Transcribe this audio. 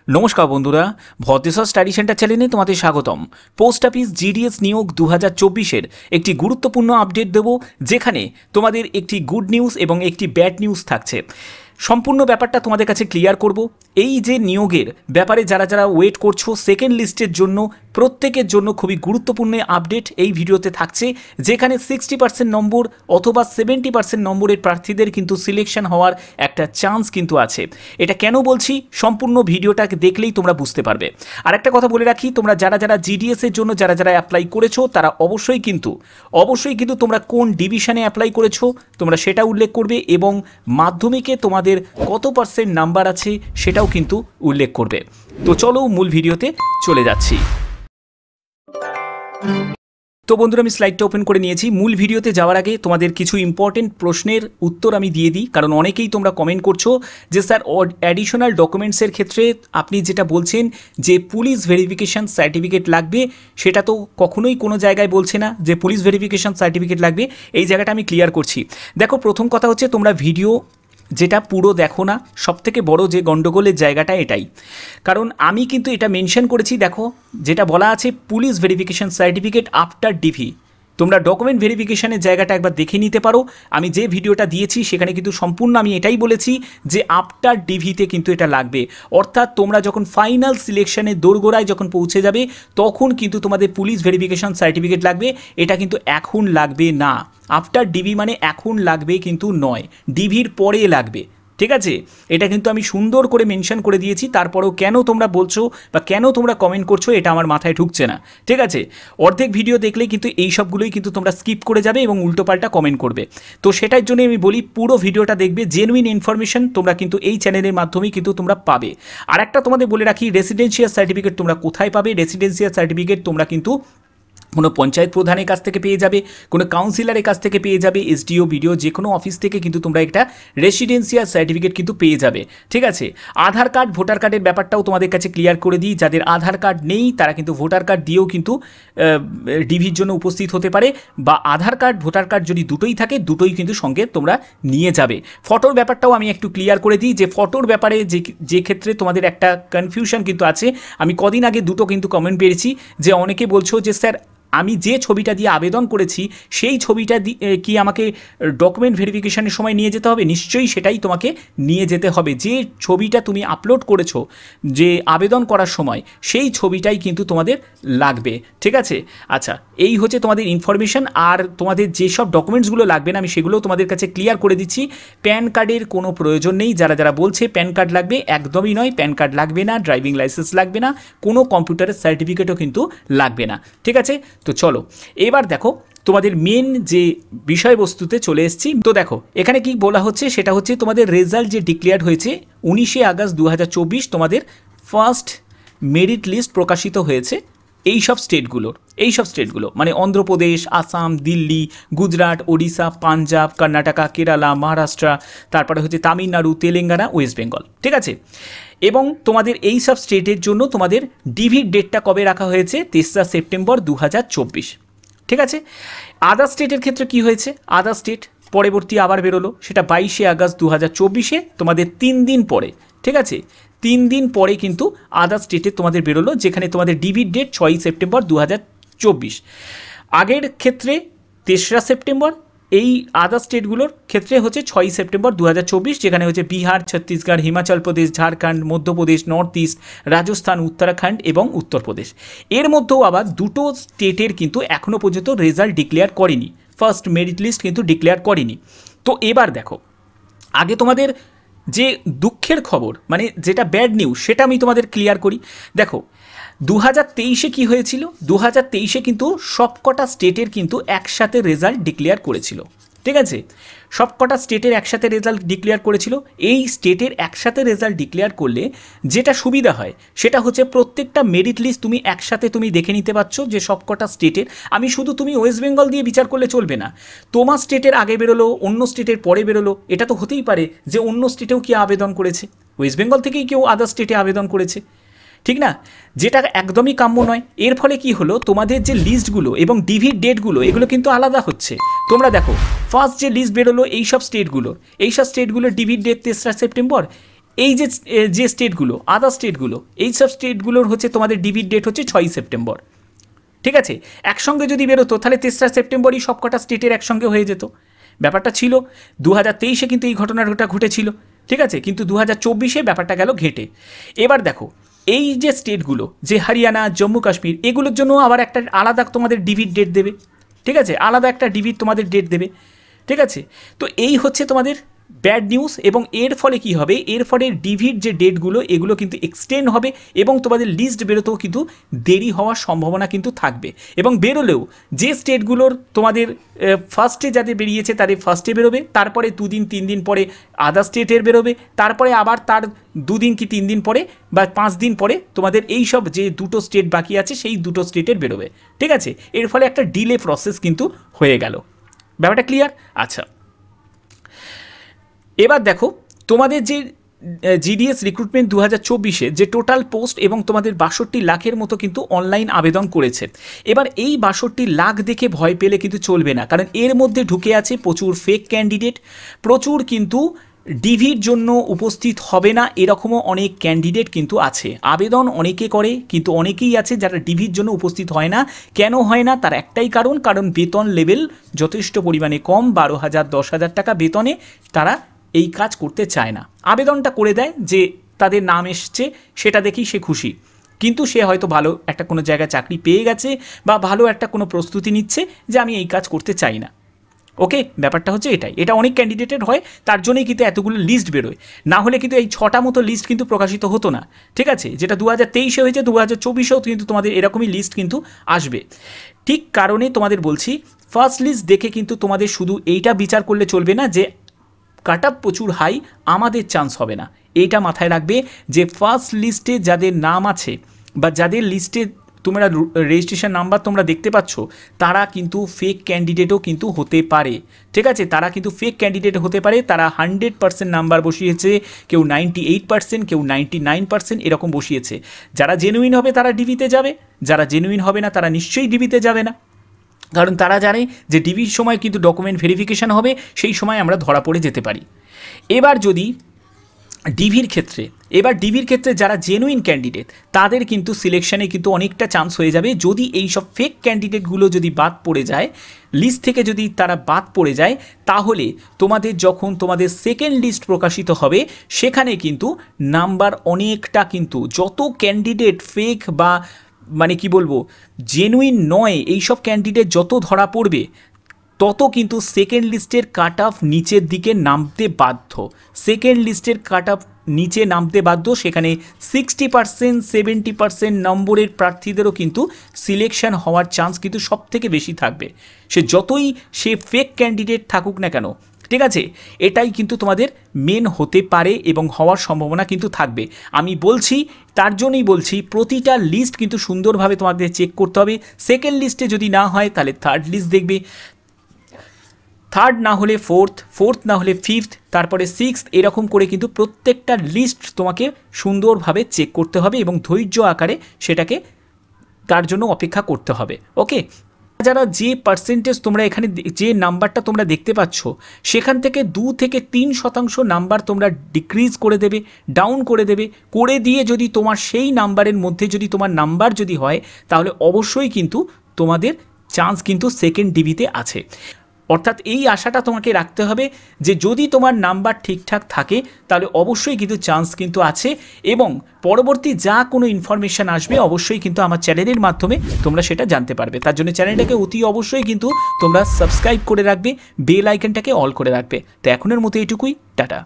নমস্কার বন্ধুরা, Bhadreswar study centre চ্যানেলে তোমাদের স্বাগতম। পোস্ট অফিস জিডিএস নিয়োগ 2024-এর একটি গুরুত্বপূর্ণ আপডেট দেব, যেখানে তোমাদের একটি গুড নিউজ এবং একটি ব্যাড নিউজ থাকছে। সম্পূর্ণ ব্যাপারটা তোমাদের কাছে ক্লিয়ার করব। এই যে নিয়োগের ব্যাপারে যারা যারা ওয়েট করছো সেকেন্ড লিস্টের জন্য, প্রত্যেকের জন্য খুবই গুরুত্বপূর্ণ আপডেট এই ভিডিওতে থাকছে, যেখানে 60% নম্বর অথবা 70% নম্বরের প্রার্থীদের কিন্তু সিলেকশন হওয়ার একটা চান্স কিন্তু আছে। এটা কেন বলছি, সম্পূর্ণ ভিডিওটাকে দেখলেই তোমরা বুঝতে পারবে। আর একটা কথা বলে রাখি, তোমরা যারা যারা জিডিএসের জন্য যারা যারা অ্যাপ্লাই করেছো তারা অবশ্যই কিন্তু তোমরা কোন ডিভিশনে অ্যাপ্লাই করেছো তোমরা সেটা উল্লেখ করবে, এবং মাধ্যমিকে তোমাদের কত পার্সেন্ট নাম্বার আছে সেটাও কিন্তু উল্লেখ করবে। তো চলো মূল ভিডিওতে চলে যাচ্ছি। তো বন্ধুরা, আমি স্লাইডটা ওপেন করে নিয়েছি। মূল ভিডিওতে যাওয়ার আগে তোমাদের কিছু ইম্পর্টেন্ট প্রশ্নের উত্তর আমি দিয়ে দিই, কারণ অনেকেই তোমরা কমেন্ট করছো যে স্যার অ্যাডিশনাল ডকুমেন্টসের ক্ষেত্রে আপনি যেটা বলছেন যে পুলিশ ভেরিফিকেশান সার্টিফিকেট লাগবে, সেটা তো কখনোই কোনো জায়গায় বলছে না যে পুলিশ ভেরিফিকেশান সার্টিফিকেট লাগবে। এই জায়গাটা আমি ক্লিয়ার করছি। দেখো, প্রথম কথা হচ্ছে তোমরা ভিডিও যেটা পুরো দেখো না, সবথেকে বড় যে গণ্ডগোলের জায়গাটা এটাই। কারণ আমি কিন্তু এটা মেনশন করেছি, দেখো যেটা বলা আছে police verification certificate after DV. তোমরা ডকুমেন্ট ভেরিফিকেশানের জায়গাটা একবার দেখে নিতে পারো। আমি যে ভিডিওটা দিয়েছি সেখানে কিন্তু সম্পূর্ণ আমি এটাই বলেছি যে আফটার ডিভিতে কিন্তু এটা লাগবে। অর্থাৎ তোমরা যখন ফাইনাল সিলেকশনের দোরগোড়ায় যখন পৌঁছে যাবে তখন কিন্তু তোমাদের পুলিশ ভেরিফিকেশান সার্টিফিকেট লাগবে। এটা কিন্তু এখন লাগবে না। আফটার ডিভি মানে এখন লাগবে কিন্তু নয়, ডিভির পরে লাগবে। ঠিক আছে, এটা কিন্তু আমি সুন্দর করে মেনশন করে দিয়েছি। তারপরেও কেন তোমরা বলছো বা কেন তোমরা কমেন্ট করছো এটা আমার মাথায় ঢুকছে না। ঠিক আছে, অর্ধেক ভিডিও দেখলেই কিন্তু এই সবগুলোই কিন্তু তোমরা স্কিপ করে যাবে এবং উল্টোপাল্টা কমেন্ট করবে। তো সেটার জন্য আমি বলি পুরো ভিডিওটা দেখবে, জেনুইন ইনফরমেশন তোমরা কিন্তু এই চ্যানেলের মাধ্যমেই কিন্তু তোমরা পাবে। আর একটা তোমাদের বলে রাখি, রেসিডেন্সিয়াল সার্টিফিকেট তোমরা কোথায় পাবে? রেসিডেন্সিয়াল সার্টিফিকেট তোমরা কিন্তু কোনো পঞ্চায়েত প্রধানের কাছ থেকে পেয়ে যাবে, কোনো কাউন্সিলরের কাছ থেকে পেয়ে যাবে, এসডিও বিডিও যে কোনো অফিস থেকে কিন্তু তোমরা একটা রেসিডেন্সিয়াল সার্টিফিকেট কিন্তু পেয়ে যাবে। ঠিক আছে, আধার কার্ড ভোটার কার্ডের ব্যাপারটাও তোমাদের কাছে ক্লিয়ার করে দিই। যাদের আধার কার্ড নেই তারা কিন্তু ভোটার কার্ড দিয়েও কিন্তু ডিভির জন্য উপস্থিত হতে পারে, বা আধার কার্ড ভোটার কার্ড যদি দুটোই থাকে দুটোই কিন্তু সঙ্গে তোমরা নিয়ে যাবে। ফটোর ব্যাপারটাও আমি একটু ক্লিয়ার করে দিই যে ফটোর ব্যাপারে যে ক্ষেত্রে তোমাদের একটা কনফিউশন কিন্তু আছে। আমি কদিন আগে দুটো কিন্তু কমেন্ট পেয়েছি যে অনেকে বলছো যে স্যার আমি যে ছবিটা দিয়ে আবেদন করেছি সেই ছবিটা কি আমাকে ডকুমেন্ট ভেরিফিকেশানের সময় নিয়ে যেতে হবে? নিশ্চয়ই সেটাই তোমাকে নিয়ে যেতে হবে। যে ছবিটা তুমি আপলোড করেছো যে আবেদন করার সময়, সেই ছবিটাই কিন্তু তোমাদের লাগবে। ঠিক আছে, আচ্ছা এই হচ্ছে তোমাদের ইনফরমেশান। আর তোমাদের যেসব ডকুমেন্টসগুলো লাগবে না আমি সেগুলোও তোমাদের কাছে ক্লিয়ার করে দিচ্ছি। প্যান কার্ডের কোনো প্রয়োজন নেই। যারা যারা বলছে প্যান কার্ড লাগবে, একদমই নয়, প্যান কার্ড লাগবে না, ড্রাইভিং লাইসেন্স লাগবে না, কোনো কম্পিউটারের সার্টিফিকেটও কিন্তু লাগবে না। ঠিক আছে, তো চলো এবার দেখো তোমাদের মেন যে বিষয়বস্তুতে চলে এসেছি। তো দেখো এখানে কি বলা হচ্ছে, সেটা হচ্ছে তোমাদের রেজাল্ট যে ডিক্লেয়ার হয়েছে 19শে আগস্ট 2024, তোমাদের ফার্স্ট মেরিট লিস্ট প্রকাশিত হয়েছে এইসব স্টেটগুলো মানে অন্ধ্রপ্রদেশ, আসাম, দিল্লি, গুজরাট, ওড়িশা, পাঞ্জাব, কর্ণাটকা, কেরালা, মহারাষ্ট্র, তারপরে হচ্ছে তামিলনাড়ু, তেলেঙ্গানা, ওয়েস্ট বেঙ্গল। ঠিক আছে, এবং তোমাদের এই সব স্টেটের জন্য তোমাদের ডিভির ডেটটা কবে রাখা হয়েছে? 3রা সেপ্টেম্বর 2024। ঠিক আছে, আদার স্টেটের ক্ষেত্রে কি হয়েছে? আদার স্টেট পরবর্তী আবার বেরোলো, সেটা 22শে আগস্ট 2024, তোমাদের 3 দিন পরে। ঠিক আছে, 3 দিন পরে কিন্তু আদার স্টেটে তোমাদের বেরোলো, যেখানে তোমাদের ডিভির ডেট 6ই সেপ্টেম্বর 2024। আগের ক্ষেত্রে 3রা সেপ্টেম্বর, এই আদার স্টেটগুলোর ক্ষেত্রে হচ্ছে 6ই সেপ্টেম্বর 2024, যেখানে হচ্ছে বিহার, ছত্তিশগড়, হিমাচল প্রদেশ, ঝাড়খণ্ড, মধ্যপ্রদেশ, নর্থ ইস্ট, রাজস্থান, উত্তরাখণ্ড এবং উত্তরপ্রদেশ। এর মধ্যেও আবার দুটো স্টেটের কিন্তু এখনও পর্যন্ত রেজাল্ট ডিক্লেয়ার করেনি, ফার্স্ট মেরিট লিস্ট কিন্তু ডিক্লেয়ার করেনি। তো এবার দেখো, আগে তোমাদের যে দুঃখের খবর মানে যেটা ব্যাড নিউজ সেটা আমি তোমাদের ক্লিয়ার করি। দেখো 2023-এ কী হয়েছিল? 2023-এ কিন্তু সবকটা স্টেটের কিন্তু একসাথে রেজাল্ট ডিক্লেয়ার করেছিল। ঠিক আছে, সবকটা স্টেটের একসাথে রেজাল্ট ডিক্লেয়ার করেছিল। এই স্টেটের একসাথে রেজাল্ট ডিক্লেয়ার করলে যেটা সুবিধা হয় সেটা হচ্ছে প্রত্যেকটা মেরিট লিস্ট তুমি একসাথে তুমি দেখে নিতে পারছো যে সবকটা স্টেটের। আমি শুধু তুমি ওয়েস্ট বেঙ্গল দিয়ে বিচার করলে চলবে না, তোমার স্টেটের আগে বেরোলো, অন্য স্টেটের পরে বেরোলো, এটা তো হতেই পারে যে অন্য স্টেটেও কি আবেদন করেছে, ওয়েস্ট বেঙ্গল থেকেই কেউ আদার স্টেটে আবেদন করেছে। ঠিক না, যেটা একদমই কাম্য নয়। এর ফলে কি হলো, তোমাদের যে লিস্টগুলো এবং ডিভির ডেটগুলো এগুলো কিন্তু আলাদা হচ্ছে। তোমরা দেখো ফার্স্ট যে লিস্ট বেরোলো এইসব স্টেটগুলোর ডিভির ডেট 3রা সেপ্টেম্বর, এই যে স্টেটগুলো, আদার স্টেটগুলো, এই সব স্টেটগুলোর হচ্ছে তোমাদের ডিবির ডেট হচ্ছে 6ই সেপ্টেম্বর। ঠিক আছে, একসঙ্গে যদি বেরোতো তাহলে 3রা সেপ্টেম্বরই সবকটা স্টেটের একসঙ্গে হয়ে যেত। ব্যাপারটা ছিল 2023-এ কিন্তু এই ঘটনাটা ঘটেছিল, ঠিক আছে, কিন্তু 2024-এ ব্যাপারটা গেল ঘেঁটে। এবার দেখো এই যে স্টেটগুলো, যে হরিয়ানা, জম্মু কাশ্মীর, এগুলোর জন্য আবার একটা আলাদা তোমাদের ডিবির ডেট দেবে, ঠিক আছে, আলাদা একটা ডিবির তোমাদের ডেট দেবে, ঠিক আছে। তো এই হচ্ছে তোমাদের ব্যাড নিউজ, এবং এর ফলে কি হবে, এর ফলে ডিভির যে ডেটগুলো এগুলো কিন্তু এক্সটেন্ড হবে, এবং তোমাদের লিস্ট বেরোতেও কিন্তু দেরি হওয়ার সম্ভাবনা কিন্তু থাকবে। এবং বেরোলেও যে স্টেটগুলোর তোমাদের ফার্স্টে যাদের বেরিয়েছে তাদের ফার্স্টে বেরোবে, তারপরে 2 দিন 3 দিন পরে আদার স্টেটের বেরোবে, তারপরে আবার তার 2 দিন কি 3 দিন পরে বা 5 দিন পরে তোমাদের এই সব যে 2টো স্টেট বাকি আছে সেই 2টো স্টেটের বেরোবে, ঠিক আছে। এর ফলে একটা ডিলে প্রসেস কিন্তু হয়ে গেল। ব্যাপারটা ক্লিয়ার? আচ্ছা, এবার দেখো তোমাদের যে জিডিএস রিক্রুটমেন্ট 2024-এ যে টোটাল পোস্ট এবং তোমাদের 62 লাখের মতো কিন্তু অনলাইন আবেদন করেছে। এবার এই 62 লাখ দেখে ভয় পেলে কিন্তু চলবে না, কারণ এর মধ্যে ঢুকে আছে প্রচুর ফেক ক্যান্ডিডেট, প্রচুর কিন্তু ডিভির জন্য উপস্থিত হবে না এরকমও অনেক ক্যান্ডিডেট কিন্তু আছে। আবেদন অনেকে করে কিন্তু অনেকেই আছে যারা ডিভির জন্য উপস্থিত হয় না। কেন হয় না? তার একটাই কারণ বেতন লেভেল যথেষ্ট পরিমাণে কম, 12,000 10,000 টাকা বেতনে তারা এই কাজ করতে চায় না। আবেদনটা করে দেয় যে তাদের নাম এসছে সেটা দেখেই সে খুশি, কিন্তু সে হয়তো ভালো একটা কোনো জায়গায় চাকরি পেয়ে গেছে বা ভালো একটা কোনো প্রস্তুতি নিচ্ছে যে আমি এই কাজ করতে চাই না। ওকে, ব্যাপারটা হচ্ছে এটাই, এটা অনেক ক্যান্ডিডেটের হয়, তার জন্যই কিন্তু এতগুলো লিস্ট বেরোয়। না হলে কিন্তু এই 6টা মতো লিস্ট কিন্তু প্রকাশিত হতো না, ঠিক আছে, যেটা 2023-এ হয়েছে, 2024-এও কিন্তু তোমাদের এরকমই লিস্ট কিন্তু আসবে। ঠিক কারণে তোমাদের বলছি, ফার্স্ট লিস্ট দেখে কিন্তু তোমাদের শুধু এইটা বিচার করলে চলবে না যে কাট আপ প্রচুর হাই, আমাদের চান্স হবে না। এইটা মাথায় রাখবে যে ফার্স্ট লিস্টে যাদের নাম আছে বা যাদের লিস্টে তোমরা রেজিস্ট্রেশন নাম্বার তোমরা দেখতে পাচ্ছ, তারা কিন্তু ফেক ক্যান্ডিডেটও কিন্তু হতে পারে, ঠিক আছে, তারা কিন্তু ফেক ক্যান্ডিডেট হতে পারে। তারা 100% নাম্বার বসিয়েছে, কেউ 98%, কেউ 99% এরকম বসিয়েছে। যারা জেনুইন হবে তারা ডিবিতে যাবে, যারা জেনুইন হবে না তারা নিশ্চয়ই ডিবিতে যাবে না, কারণ তারা জানে যে ডিবির সময় কিন্তু ডকুমেন্ট ভেরিফিকেশান হবে, সেই সময় আমরা ধরা পড়ে যেতে পারি। এবার ডিভির ক্ষেত্রে যারা জেনুইন ক্যান্ডিডেট তাদের কিন্তু সিলেকশানে কিন্তু অনেকটা চান্স হয়ে যাবে। যদি এই সব ফেক ক্যান্ডিডেটগুলো যদি বাদ পড়ে যায়, লিস্ট থেকে যদি তারা বাদ পড়ে যায়, তাহলে তোমাদের যখন তোমাদের সেকেন্ড লিস্ট প্রকাশিত হবে সেখানে কিন্তু নাম্বার অনেকটা কিন্তু, যত ক্যান্ডিডেট ফেক বা মানে কি বলবো জেনুইন নয় এইসব ক্যান্ডিডেট যত ধরা পড়বে, তত কিন্তু সেকেন্ড লিস্টের কাট অফ নিচের দিকে নামতে বাধ্য। সেকেন্ড লিস্টের কাট অফ নিচে নামতে বাধ্য, সেখানে 60% 70% নম্বরের প্রার্থীদেরও কিন্তু সিলেকশন হওয়ার চান্স কিন্তু সব থেকে বেশি থাকবে, সে যতই সে ফেক ক্যান্ডিডেট থাকুক না কেন, ঠিক আছে। এটাই কিন্তু তোমাদের মেন হতে পারে এবং হওয়ার সম্ভাবনা কিন্তু থাকবে। আমি বলছি, তার জন্যই বলছি, প্রতিটা লিস্ট কিন্তু সুন্দরভাবে তোমাদের চেক করতে হবে। সেকেন্ড লিস্টে যদি না হয় তাহলে থার্ড লিস্ট দেখবে, থার্ড না হলে ফোর্থ না হলে ফিফথ, তারপরে সিক্সথ, এরকম করে কিন্তু প্রত্যেকটা লিস্ট তোমাকে সুন্দরভাবে চেক করতে হবে এবং ধৈর্য আকারে সেটাকে তার জন্য অপেক্ষা করতে হবে। ওকে, যারা যে পার্সেন্টেজ তোমরা এখানে যে নাম্বারটা তোমরা দেখতে পাচ্ছ, সেখান থেকে 2 থেকে 3% নাম্বার তোমরা ডিক্রিজ করে দেবে, ডাউন করে দেবে, করে দিয়ে যদি তোমার সেই নাম্বারের মধ্যে যদি তোমার নাম্বার যদি হয়, তাহলে অবশ্যই কিন্তু তোমাদের চান্স কিন্তু সেকেন্ড ডিবিতে আছে। অর্থাৎ এই আশাটা তোমাকে রাখতে হবে যে যদি তোমার নাম্বার ঠিকঠাক থাকে তাহলে অবশ্যই কিন্তু চান্স কিন্তু আছে, এবং পরবর্তী যা কোনো ইনফরমেশান আসবে অবশ্যই কিন্তু আমার চ্যানেলের মাধ্যমে তোমরা সেটা জানতে পারবে। তার জন্য চ্যানেলটাকে অতি অবশ্যই কিন্তু তোমরা সাবস্ক্রাইব করে রাখবে, বেল আইকনটাকে অল করে রাখবে। তো এখনের মতো এইটুকুই, টাটা।